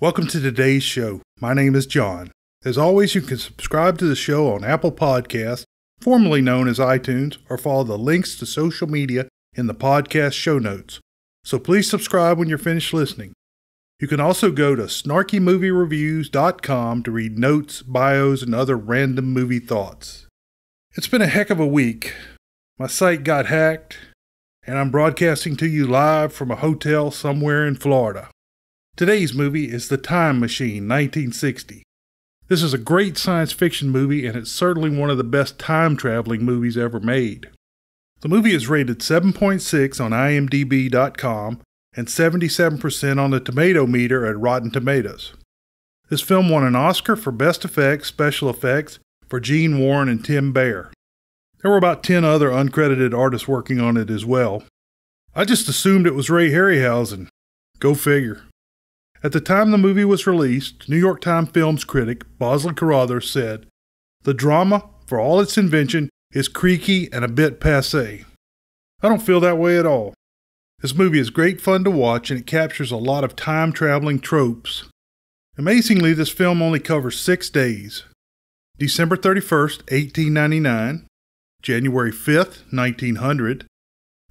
Welcome to today's show. My name is John. As always, you can subscribe to the show on Apple Podcasts, formerly known as iTunes, or follow the links to social media in the podcast show notes. So please subscribe when you're finished listening. You can also go to snarkymoviereviews.com to read notes, bios, and other random movie thoughts. It's been a heck of a week. My site got hacked, and I'm broadcasting to you live from a hotel somewhere in Florida. Today's movie is The Time Machine, 1960. This is a great science fiction movie, and it's certainly one of the best time-traveling movies ever made. The movie is rated 7.6 on IMDb.com and 77% on the tomato meter at Rotten Tomatoes. This film won an Oscar for Best Effects, Special Effects for Gene Warren and Tim Baer. There were about 10 other uncredited artists working on it as well. I just assumed it was Ray Harryhausen. Go figure. At the time the movie was released, New York Times Films critic Bosley Carruthers said, "The drama, for all its invention, is creaky and a bit passé." I don't feel that way at all. This movie is great fun to watch, and it captures a lot of time-traveling tropes. Amazingly, this film only covers 6 days. December 31st, 1899, January 5th, 1900,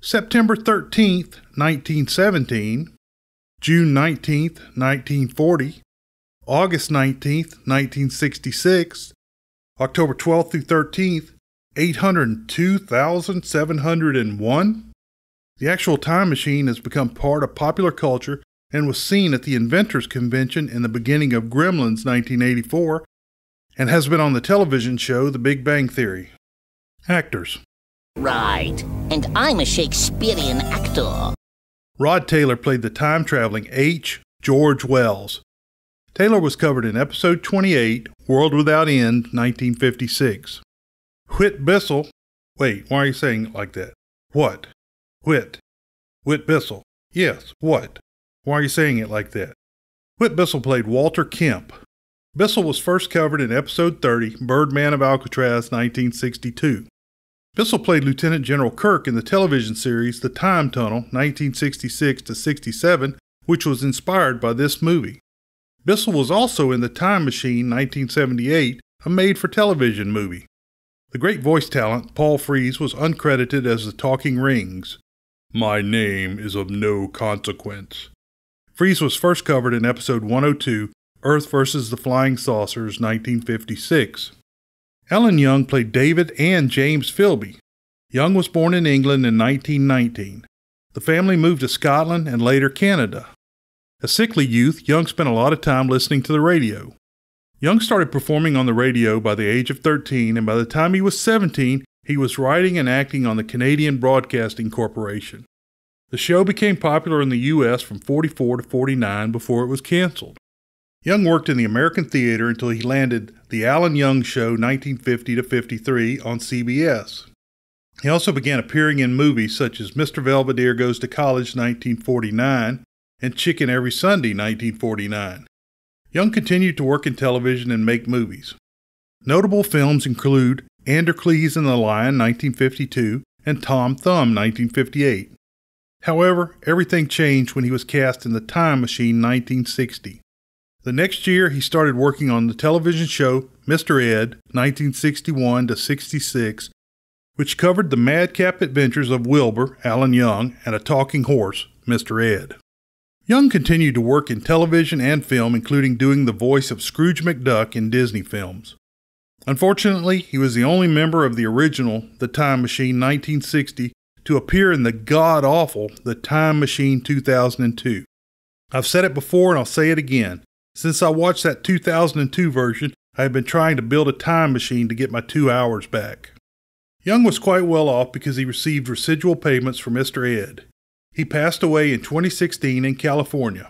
September 13th, 1917, June 19th, 1940, August 19th, 1966, October 12th through 13th, 802,701. The actual time machine has become part of popular culture and was seen at the Inventors Convention in the beginning of Gremlins 1984 and has been on the television show The Big Bang Theory. Actors. Right, and I'm a Shakespearean actor. Rod Taylor played the time-traveling H. George Wells. Taylor was covered in Episode 28, World Without End, 1956. Whit Bissell. Wait, why are you saying it like that? What? Whit Bissell. Yes, what? Why are you saying it like that? Whit Bissell played Walter Kemp. Bissell was first covered in Episode 30, Birdman of Alcatraz, 1962. Bissell played Lieutenant General Kirk in the television series The Time Tunnel, 1966-67, which was inspired by this movie. Bissell was also in The Time Machine, 1978, a made-for-television movie. The great voice talent, Paul Frees, was uncredited as the Talking Rings. "My name is of no consequence." Frees was first covered in Episode 102, Earth vs. the Flying Saucers, 1956. Alan Young played David and James Philby. Young was born in England in 1919. The family moved to Scotland and later Canada. A sickly youth, Young spent a lot of time listening to the radio. Young started performing on the radio by the age of 13, and by the time he was 17, he was writing and acting on the Canadian Broadcasting Corporation. The show became popular in the U.S. from 44 to 49 before it was canceled. Young worked in the American theater until he landed The Alan Young Show 1950-53 on CBS. He also began appearing in movies such as Mr. Belvedere Goes to College 1949 and Chicken Every Sunday 1949. Young continued to work in television and make movies. Notable films include Andercles and the Lion 1952 and Tom Thumb 1958. However, everything changed when he was cast in The Time Machine 1960. The next year, he started working on the television show Mr. Ed, 1961-66, which covered the madcap adventures of Wilbur, Alan Young, and a talking horse, Mr. Ed. Young continued to work in television and film, including doing the voice of Scrooge McDuck in Disney films. Unfortunately, he was the only member of the original The Time Machine 1960 to appear in the god-awful The Time Machine 2002. I've said it before and I'll say it again. Since I watched that 2002 version, I have been trying to build a time machine to get my 2 hours back. Young was quite well off because he received residual payments from Mr. Ed. He passed away in 2016 in California.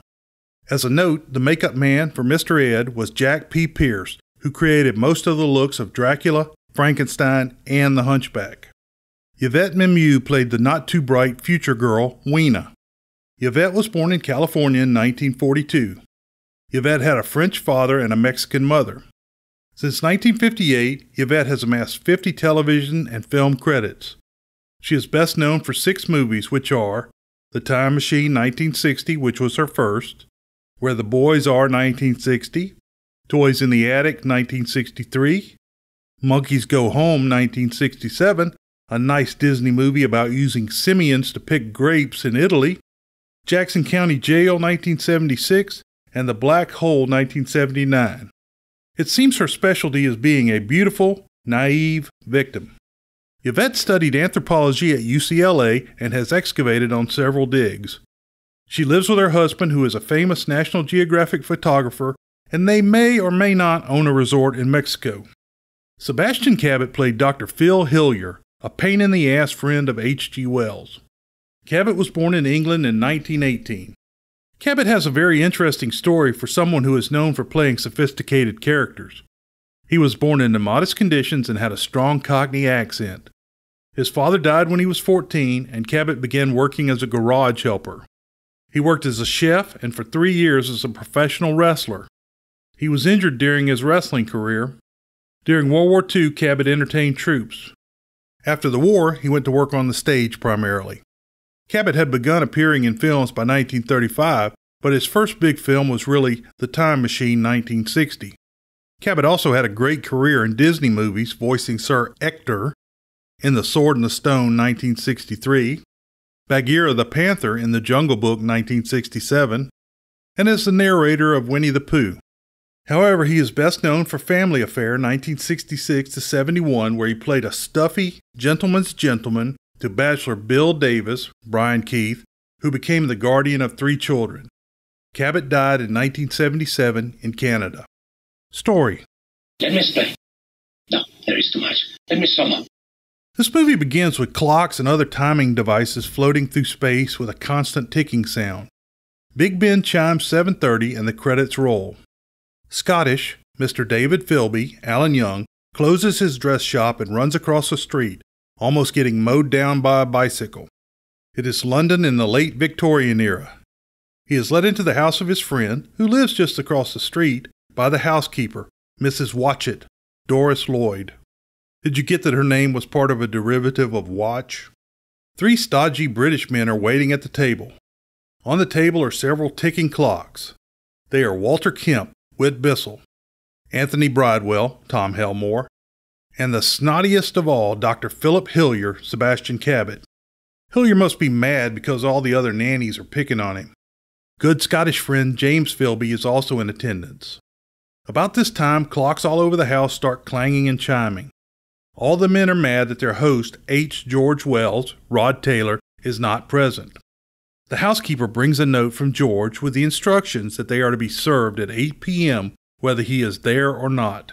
As a note, the makeup man for Mr. Ed was Jack P. Pierce, who created most of the looks of Dracula, Frankenstein, and the Hunchback. Yvette Mimieux played the not-too-bright future girl, Weena. Yvette was born in California in 1942. Yvette had a French father and a Mexican mother. Since 1958, Yvette has amassed 50 television and film credits. She is best known for 6 movies, which are The Time Machine 1960, which was her first, Where the Boys Are 1960, Toys in the Attic 1963, Monkeys Go Home 1967, a nice Disney movie about using simians to pick grapes in Italy, Jackson County Jail 1976, and The Black Hole 1979. It seems her specialty is being a beautiful, naive victim. Yvette studied anthropology at UCLA and has excavated on several digs. She lives with her husband, who is a famous National Geographic photographer, and they may or may not own a resort in Mexico. Sebastian Cabot played Dr. Phil Hillier, a pain-in-the-ass friend of H.G. Wells. Cabot was born in England in 1918. Cabot has a very interesting story for someone who is known for playing sophisticated characters. He was born into modest conditions and had a strong Cockney accent. His father died when he was 14, and Cabot began working as a garage helper. He worked as a chef and for 3 years as a professional wrestler. He was injured during his wrestling career. During World War II, Cabot entertained troops. After the war, he went to work on the stage primarily. Cabot had begun appearing in films by 1935, but his first big film was really The Time Machine 1960. Cabot also had a great career in Disney movies, voicing Sir Ector in The Sword and the Stone 1963, Bagheera the Panther in The Jungle Book 1967, and as the narrator of Winnie the Pooh. However, he is best known for Family Affair 1966-71, where he played a stuffy gentleman's gentleman to bachelor Bill Davis, Brian Keith, who became the guardian of 3 children. Cabot died in 1977 in Canada. Story. Let me explain. No, there is too much. Let me sum up. This movie begins with clocks and other timing devices floating through space with a constant ticking sound. Big Ben chimes 7:30 and the credits roll. Scottish, Mr. David Philby, Alan Young, closes his dress shop and runs across the street, almost getting mowed down by a bicycle. It is London in the late Victorian era. He is led into the house of his friend, who lives just across the street, by the housekeeper, Mrs. Watchett, Doris Lloyd. Did you get that her name was part of a derivative of watch? 3 stodgy British men are waiting at the table. On the table are several ticking clocks. They are Walter Kemp, Whit Bissell, Anthony Bridewell, Tom Helmore, and the snottiest of all, Dr. Philip Hillier, Sebastian Cabot. Hillier must be mad because all the other nannies are picking on him. Good Scottish friend James Philby is also in attendance. About this time, clocks all over the house start clanging and chiming. All the men are mad that their host, H. George Wells, Rod Taylor, is not present. The housekeeper brings a note from George with the instructions that they are to be served at 8 p.m. whether he is there or not.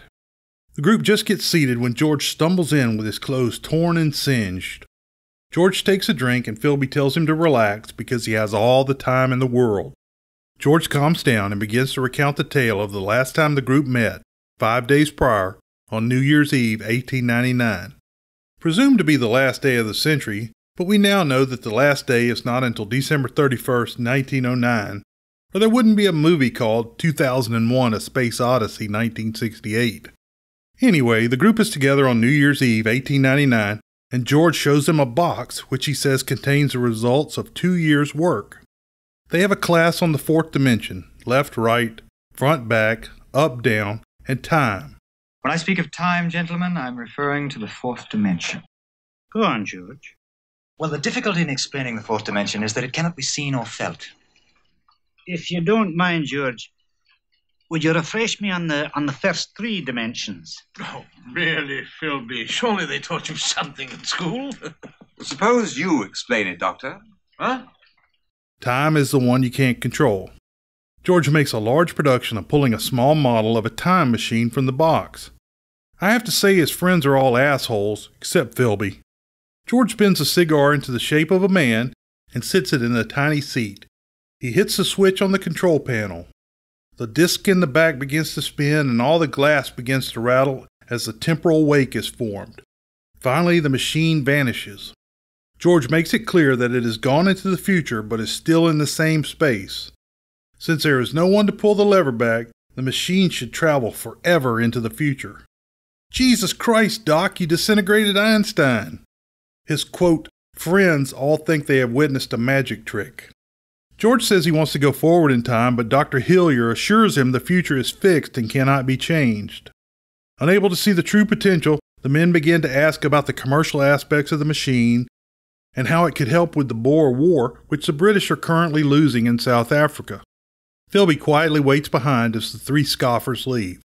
The group just gets seated when George stumbles in with his clothes torn and singed. George takes a drink and Philby tells him to relax because he has all the time in the world. George calms down and begins to recount the tale of the last time the group met, 5 days prior, on New Year's Eve, 1899. Presumed to be the last day of the century, but we now know that the last day is not until December 31st, 1909, or there wouldn't be a movie called 2001: A Space Odyssey 1968. Anyway, the group is together on New Year's Eve, 1899, and George shows them a box which he says contains the results of 2 years' work. They have a class on the 4th dimension, left, right, front, back, up, down, and time. When I speak of time, gentlemen, I'm referring to the 4th dimension. Go on, George. Well, the difficulty in explaining the 4th dimension is that it cannot be seen or felt. If you don't mind, George, would you refresh me on the first 3 dimensions? Oh, really, Philby? Surely they taught you something at school. Suppose you explain it, Doctor. Huh? Time is the one you can't control. George makes a large production of pulling a small model of a time machine from the box. I have to say his friends are all assholes, except Philby. George bends a cigar into the shape of a man and sits it in a tiny seat. He hits the switch on the control panel. The disc in the back begins to spin and all the glass begins to rattle as the temporal wake is formed. Finally, the machine vanishes. George makes it clear that it has gone into the future but is still in the same space. Since there is no one to pull the lever back, the machine should travel forever into the future. Jesus Christ, Doc, you disintegrated Einstein. His, quote, friends all think they have witnessed a magic trick. George says he wants to go forward in time, but Dr. Hillier assures him the future is fixed and cannot be changed. Unable to see the true potential, the men begin to ask about the commercial aspects of the machine and how it could help with the Boer War, which the British are currently losing in South Africa. Philby quietly waits behind as the three scoffers leave.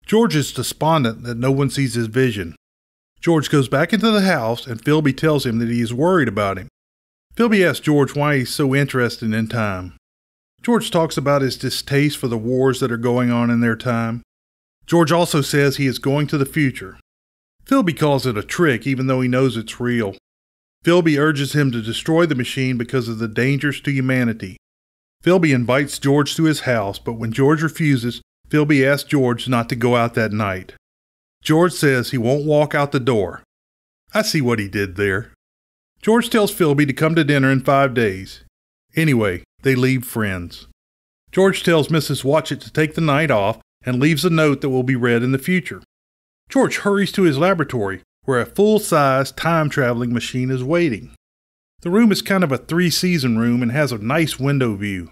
George is despondent that no one sees his vision. George goes back into the house and Philby tells him that he is worried about him. Philby asks George why he's so interested in time. George talks about his distaste for the wars that are going on in their time. George also says he is going to the future. Philby calls it a trick even though he knows it's real. Philby urges him to destroy the machine because of the dangers to humanity. Philby invites George to his house, but when George refuses, Philby asks George not to go out that night. George says he won't walk out the door. I see what he did there. George tells Philby to come to dinner in 5 days. Anyway, they leave friends. George tells Mrs. Watchett to take the night off and leaves a note that will be read in the future. George hurries to his laboratory, where a full-size time-traveling machine is waiting. The room is kind of a three-season room and has a nice window view.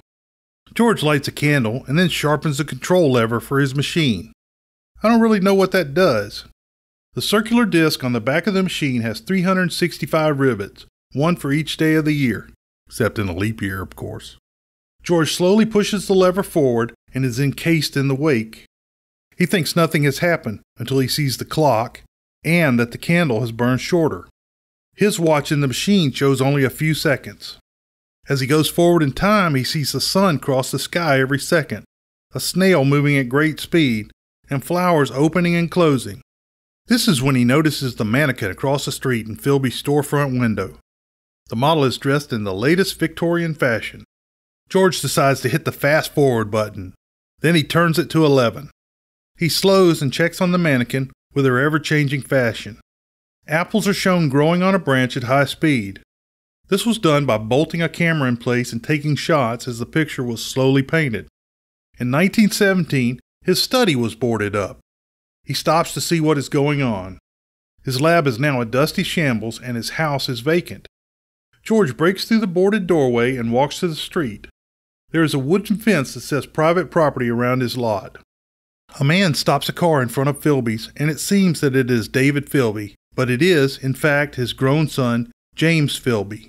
George lights a candle and then sharpens the control lever for his machine. I don't really know what that does. The circular disc on the back of the machine has 365 rivets, one for each day of the year, except in a leap year, of course. George slowly pushes the lever forward and is encased in the wake. He thinks nothing has happened until he sees the clock and that the candle has burned shorter. His watch in the machine shows only a few seconds. As he goes forward in time, he sees the sun cross the sky every second, a snail moving at great speed, and flowers opening and closing. This is when he notices the mannequin across the street in Philby's storefront window. The model is dressed in the latest Victorian fashion. George decides to hit the fast forward button. Then he turns it to 11. He slows and checks on the mannequin with her ever-changing fashion. Apples are shown growing on a branch at high speed. This was done by bolting a camera in place and taking shots as the picture was slowly painted. In 1917, his study was boarded up. He stops to see what is going on. His lab is now a dusty shambles and his house is vacant. George breaks through the boarded doorway and walks to the street. There is a wooden fence that says private property around his lot. A man stops a car in front of Philby's, and it seems that it is David Philby, but it is, in fact, his grown son, James Philby.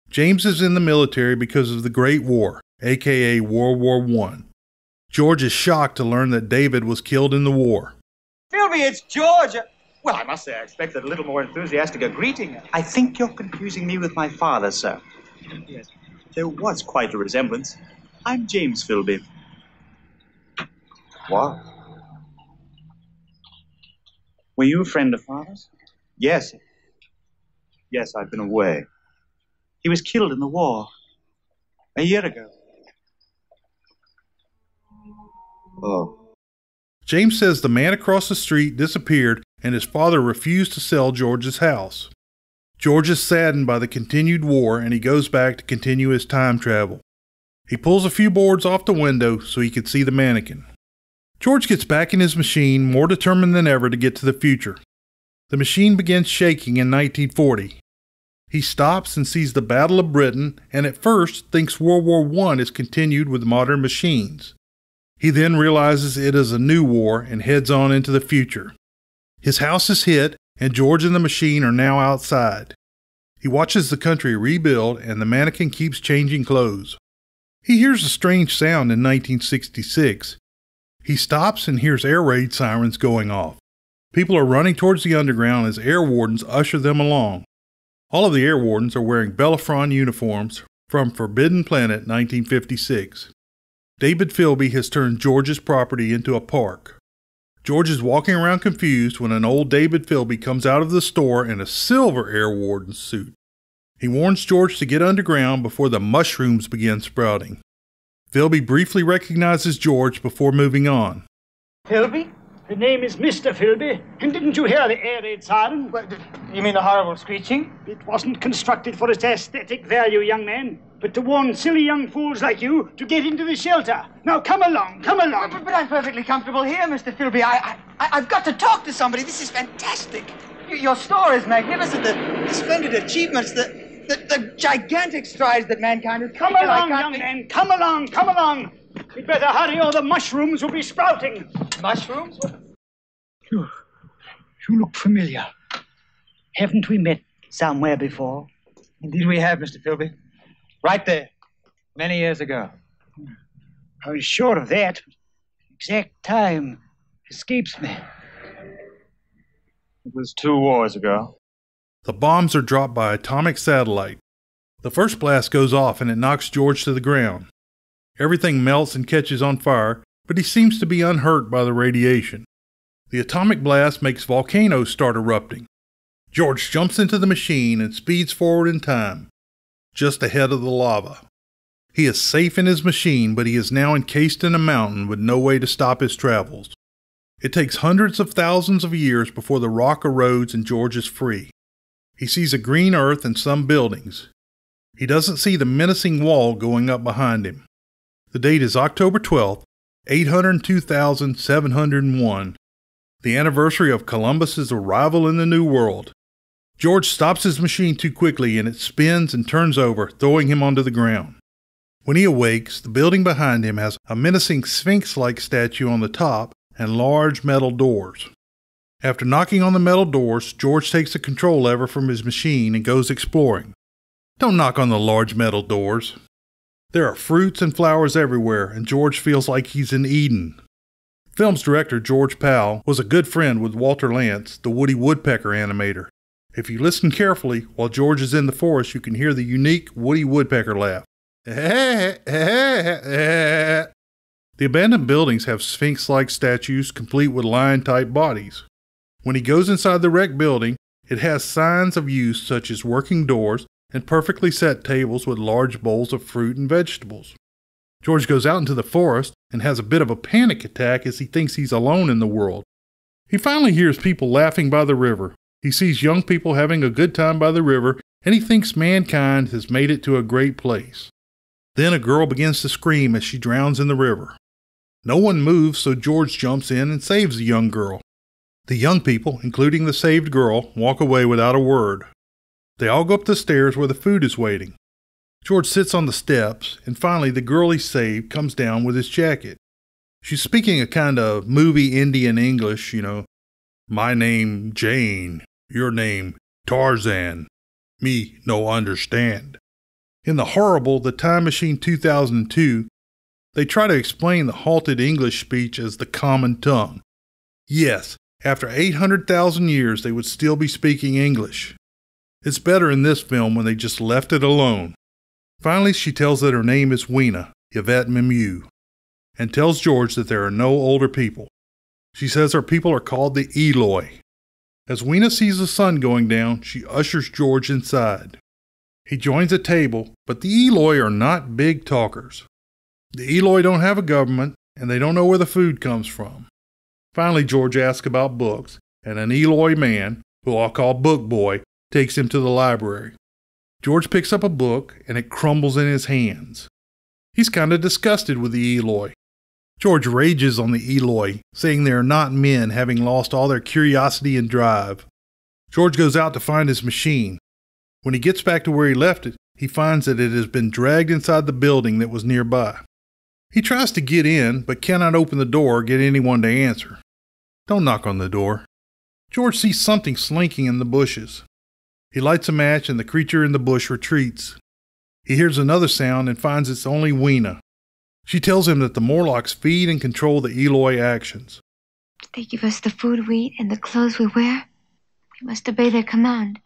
James is in the military because of the Great War, aka World War I. George is shocked to learn that David was killed in the war. Philby, it's George. Well, I must say I expected a little more enthusiastic a greeting. I think you're confusing me with my father, sir. Yes, there was quite a resemblance. I'm James Philby. What? Were you a friend of father's? Yes. Yes, I've been away. He was killed in the war. A year ago. Oh. James says the man across the street disappeared and his father refused to sell George's house. George is saddened by the continued war and he goes back to continue his time travel. He pulls a few boards off the window so he could see the mannequin. George gets back in his machine, more determined than ever to get to the future. The machine begins shaking in 1940. He stops and sees the Battle of Britain and at first thinks World War I is continued with modern machines. He then realizes it is a new war and heads on into the future. His house is hit and George and the machine are now outside. He watches the country rebuild and the mannequin keeps changing clothes. He hears a strange sound in 1966. He stops and hears air raid sirens going off. People are running towards the underground as air wardens usher them along. All of the air wardens are wearing Bellafron uniforms from Forbidden Planet 1956. David Philby has turned George's property into a park. George is walking around confused when an old David Philby comes out of the store in a silver air warden suit. He warns George to get underground before the mushrooms begin sprouting. Philby briefly recognizes George before moving on. Philby? The name is Mr. Philby. And didn't you hear the air raid siren? What, you mean the horrible screeching? It wasn't constructed for its aesthetic value, young man, but to warn silly young fools like you to get into the shelter. Now come along, come along. But I'm perfectly comfortable here, Mr. Philby. I've got to talk to somebody. This is fantastic. Your store is magnificent. The splendid achievements, the The gigantic strides that mankind has Come along, young man. Come along, come along. We'd better hurry or the mushrooms will be sprouting. Mushrooms? You look familiar. Haven't we met somewhere before? Indeed we have, Mr. Philby. Right there. Many years ago. I was sure of that. Exact time escapes me. It was 2 wars ago. The bombs are dropped by atomic satellite. The first blast goes off and it knocks George to the ground. Everything melts and catches on fire, but he seems to be unhurt by the radiation. The atomic blast makes volcanoes start erupting. George jumps into the machine and speeds forward in time, just ahead of the lava. He is safe in his machine, but he is now encased in a mountain with no way to stop his travels. It takes hundreds of thousands of years before the rock erodes and George is free. He sees a green earth and some buildings. He doesn't see the menacing wall going up behind him. The date is October 12th, 802,701, the anniversary of Columbus's arrival in the New World. George stops his machine too quickly and it spins and turns over, throwing him onto the ground. When he awakes, the building behind him has a menacing sphinx-like statue on the top and large metal doors. After knocking on the metal doors, George takes the control lever from his machine and goes exploring. Don't knock on the large metal doors. There are fruits and flowers everywhere, and George feels like he's in Eden. Film's director, George Powell, was a good friend with Walter Lantz, the Woody Woodpecker animator. If you listen carefully, while George is in the forest, you can hear the unique Woody Woodpecker laugh. The abandoned buildings have sphinx-like statues complete with lion-type bodies. When he goes inside the wrecked building, it has signs of use such as working doors and perfectly set tables with large bowls of fruit and vegetables. George goes out into the forest and has a bit of a panic attack as he thinks he's alone in the world. He finally hears people laughing by the river. He sees young people having a good time by the river, and he thinks mankind has made it to a great place. Then a girl begins to scream as she drowns in the river. No one moves, so George jumps in and saves the young girl. The young people, including the saved girl, walk away without a word. They all go up the stairs where the food is waiting. George sits on the steps, and finally the girl he saved comes down with his jacket. She's speaking a kind of movie Indian English, My name Jane, your name Tarzan, me no understand. In the horrible The Time Machine 2002, they try to explain the halted English speech as the common tongue. Yes, after 800,000 years they would still be speaking English. It's better in this film when they just left it alone. Finally, she tells that her name is Weena, Yvette Mimieux, and tells George that there are no older people. She says her people are called the Eloi. As Weena sees the sun going down, she ushers George inside. He joins a table, but the Eloi are not big talkers. The Eloi don't have a government, and they don't know where the food comes from. Finally, George asks about books, and an Eloi man, who I'll call Book Boy, takes him to the library. George picks up a book, and it crumbles in his hands. He's kind of disgusted with the Eloi. George rages on the Eloi, saying they are not men, having lost all their curiosity and drive. George goes out to find his machine. When he gets back to where he left it, he finds that it has been dragged inside the building that was nearby. He tries to get in, but cannot open the door or get anyone to answer. Don't knock on the door. George sees something slinking in the bushes. He lights a match and the creature in the bush retreats. He hears another sound and finds it's only Weena. She tells him that the Morlocks feed and control the Eloi actions. They give us the food we eat and the clothes we wear. We must obey their command.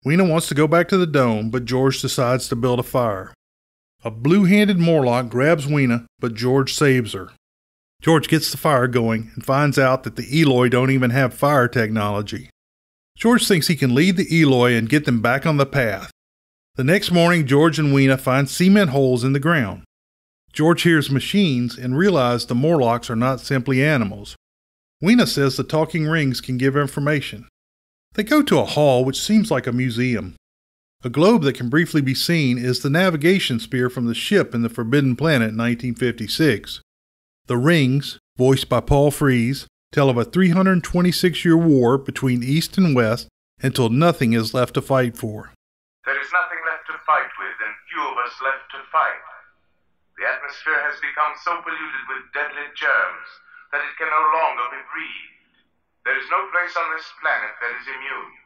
Weena wants to go back to the dome, but George decides to build a fire. A blue-handed Morlock grabs Weena, but George saves her. George gets the fire going and finds out that the Eloi don't even have fire technology. George thinks he can lead the Eloi and get them back on the path. The next morning, George and Weena find cement holes in the ground. George hears machines and realizes the Morlocks are not simply animals. Weena says the talking rings can give information. They go to a hall which seems like a museum. A globe that can briefly be seen is the navigation spear from the ship in the Forbidden Planet in 1956. The rings, voiced by Paul Frees, tell of a 326-year war between East and West until nothing is left to fight for. There is nothing left with and few of us left to fight. The atmosphere has become so polluted with deadly germs that it can no longer be breathed. There is no place on this planet that is immune.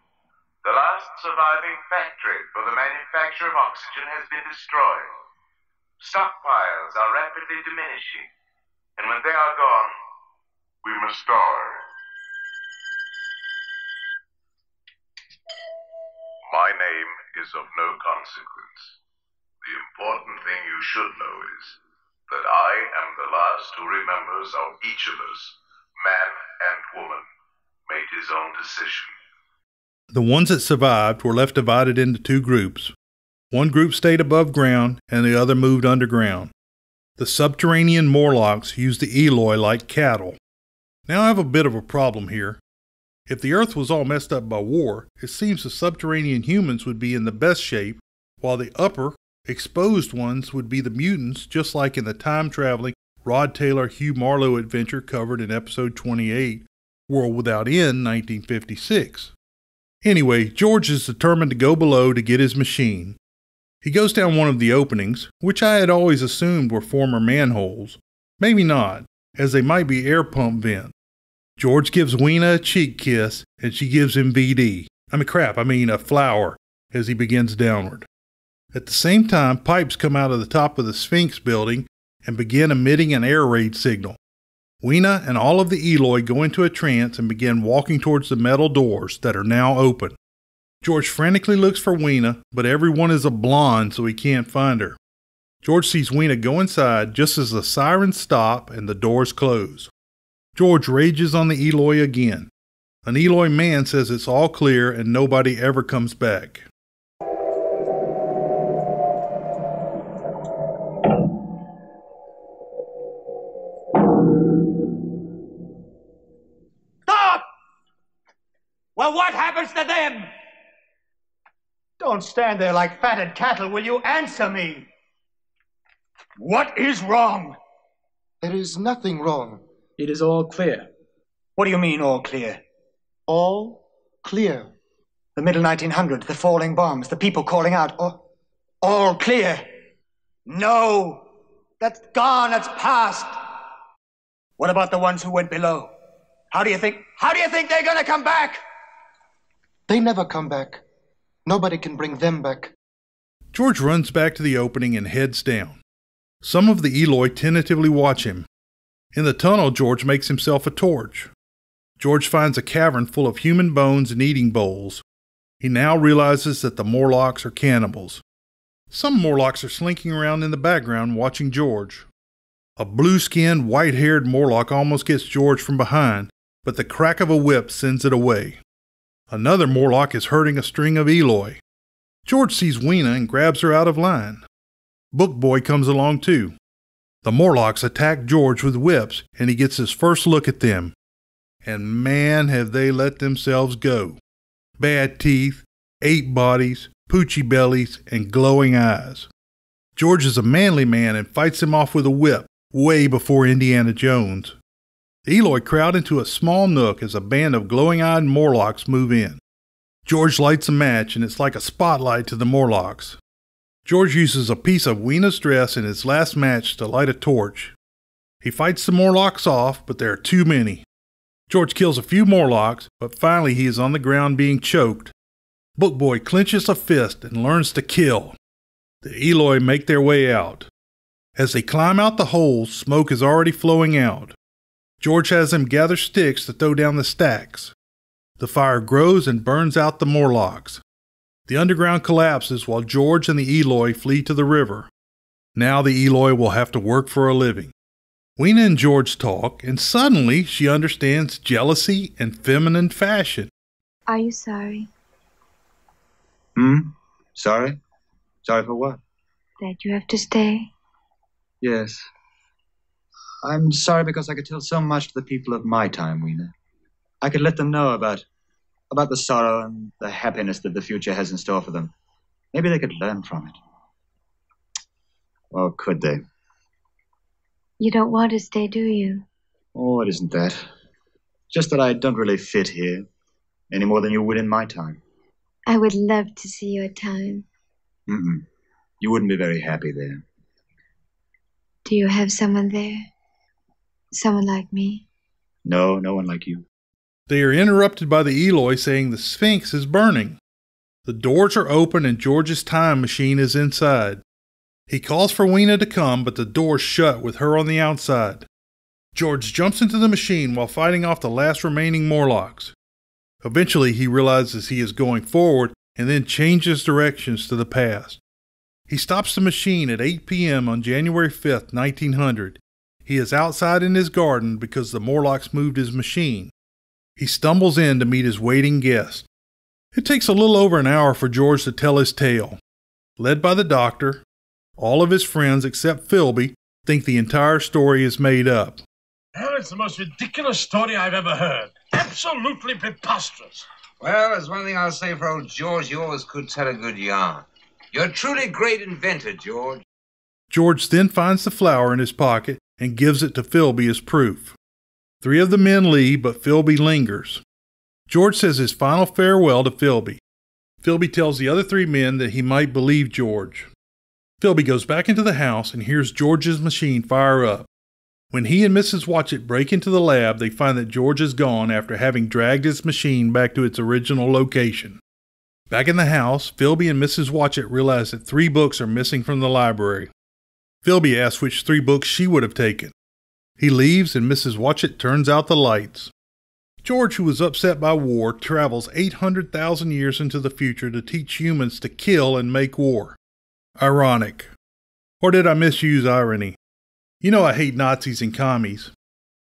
The last surviving factory for the manufacture of oxygen has been destroyed. Stockpiles are rapidly diminishing, and when they are gone, we must starve. My name is of no consequence. The important thing you should know is that I am the last who remembers how each of us, man and woman, made his own decision. The ones that survived were left divided into two groups. One group stayed above ground and the other moved underground. The subterranean Morlocks used the Eloi like cattle. Now I have a bit of a problem here. If the Earth was all messed up by war, it seems the subterranean humans would be in the best shape, while the upper, exposed ones would be the mutants, just like in the time-traveling Rod Taylor Hugh Marlowe adventure covered in episode 28, World Without End, 1956. Anyway, George is determined to go below to get his machine. He goes down one of the openings, which I had always assumed were former manholes. Maybe not, as they might be air pump vents. George gives Weena a cheek kiss, and she gives him a flower, as he begins downward. At the same time, pipes come out of the top of the Sphinx building and begin emitting an air raid signal. Weena and all of the Eloi go into a trance and begin walking towards the metal doors that are now open. George frantically looks for Weena, but everyone is a blonde, so he can't find her. George sees Weena go inside just as the sirens stop and the doors close. George rages on the Eloi again. An Eloi man says it's all clear and nobody ever comes back. Stop! Well, what happens to them? Don't stand there like fatted cattle. Will you answer me? What is wrong? There is nothing wrong. It is all clear. What do you mean, all clear? All clear. The middle 1900s, the falling bombs, the people calling out, all clear. No, that's gone, that's past. What about the ones who went below? How do you think they're gonna come back? They never come back. Nobody can bring them back. George runs back to the opening and heads down. Some of the Eloi tentatively watch him. In the tunnel, George makes himself a torch. George finds a cavern full of human bones and eating bowls. He now realizes that the Morlocks are cannibals. Some Morlocks are slinking around in the background watching George. A blue-skinned, white-haired Morlock almost gets George from behind, but the crack of a whip sends it away. Another Morlock is herding a string of Eloi. George sees Weena and grabs her out of line. Book Boy comes along too. The Morlocks attack George with whips, and he gets his first look at them. And man, have they let themselves go. Bad teeth, 8 bodies, poochy bellies, and glowing eyes. George is a manly man and fights him off with a whip, way before Indiana Jones. The Eloi crowd into a small nook as a band of glowing-eyed Morlocks move in. George lights a match, and it's like a spotlight to the Morlocks. George uses a piece of Weena's dress in his last match to light a torch. He fights the Morlocks off, but there are too many. George kills a few Morlocks, but finally he is on the ground being choked. Book Boy clenches a fist and learns to kill. The Eloi make their way out. As they climb out the holes, smoke is already flowing out. George has them gather sticks to throw down the stacks. The fire grows and burns out the Morlocks. The underground collapses while George and the Eloi flee to the river. Now the Eloi will have to work for a living. Weena and George talk, and suddenly she understands jealousy and feminine fashion. Are you sorry? Sorry? Sorry for what? That you have to stay? Yes. I'm sorry because I could tell so much to the people of my time, Weena. I could let them know about the sorrow and the happiness that the future has in store for them. Maybe they could learn from it. Or could they? You don't want to stay, do you? Oh, it isn't that. Just that I don't really fit here, any more than you would in my time. I would love to see your time. You wouldn't be very happy there. Do you have someone there? Someone like me? No, no one like you. They are interrupted by the Eloi saying the Sphinx is burning. The doors are open and George's time machine is inside. He calls for Weena to come, but the door's shut with her on the outside. George jumps into the machine while fighting off the last remaining Morlocks. Eventually, he realizes he is going forward and then changes directions to the past. He stops the machine at 8 p.m. on January 5th, 1900. He is outside in his garden because the Morlocks moved his machine. He stumbles in to meet his waiting guest. It takes a little over an hour for George to tell his tale. Led by the doctor, all of his friends except Philby think the entire story is made up. Well, it's the most ridiculous story I've ever heard. Absolutely preposterous. Well, there's one thing I'll say for old George. You always could tell a good yarn. You're a truly great inventor, George. George then finds the flower in his pocket and gives it to Philby as proof. 3 of the men leave, but Philby lingers. George says his final farewell to Philby. Philby tells the other 3 men that he might believe George. Philby goes back into the house and hears George's machine fire up. When he and Mrs. Watchett break into the lab, they find that George is gone after having dragged his machine back to its original location. Back in the house, Philby and Mrs. Watchett realize that 3 books are missing from the library. Philby asks which 3 books she would have taken. He leaves and Mrs. Watchett turns out the lights. George, who was upset by war, travels 800,000 years into the future to teach humans to kill and make war. Ironic. Or did I misuse irony? You know I hate Nazis and commies.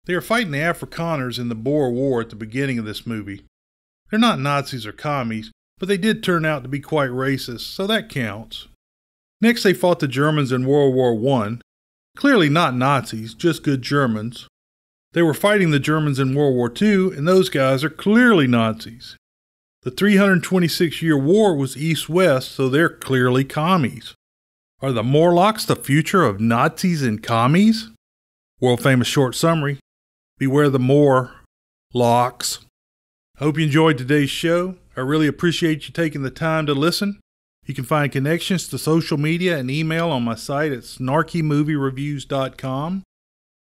They are fighting the Afrikaners in the Boer War at the beginning of this movie. They're not Nazis or commies, but they did turn out to be quite racist, so that counts. Next they fought the Germans in World War I. Clearly not Nazis, just good Germans. They were fighting the Germans in World War II, and those guys are clearly Nazis. The 326-year war was East-West, so they're clearly commies. Are the Morlocks the future of Nazis and commies? World-famous short summary. Beware the Morlocks. I hope you enjoyed today's show. I really appreciate you taking the time to listen. You can find connections to social media and email on my site at snarkymoviereviews.com.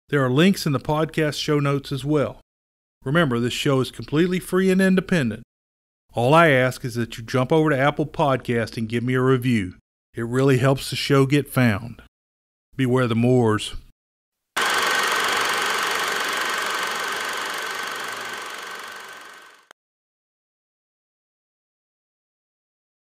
There are links in the podcast show notes as well. Remember, this show is completely free and independent. All I ask is that you jump over to Apple Podcast and give me a review. It really helps the show get found. Beware the Moors.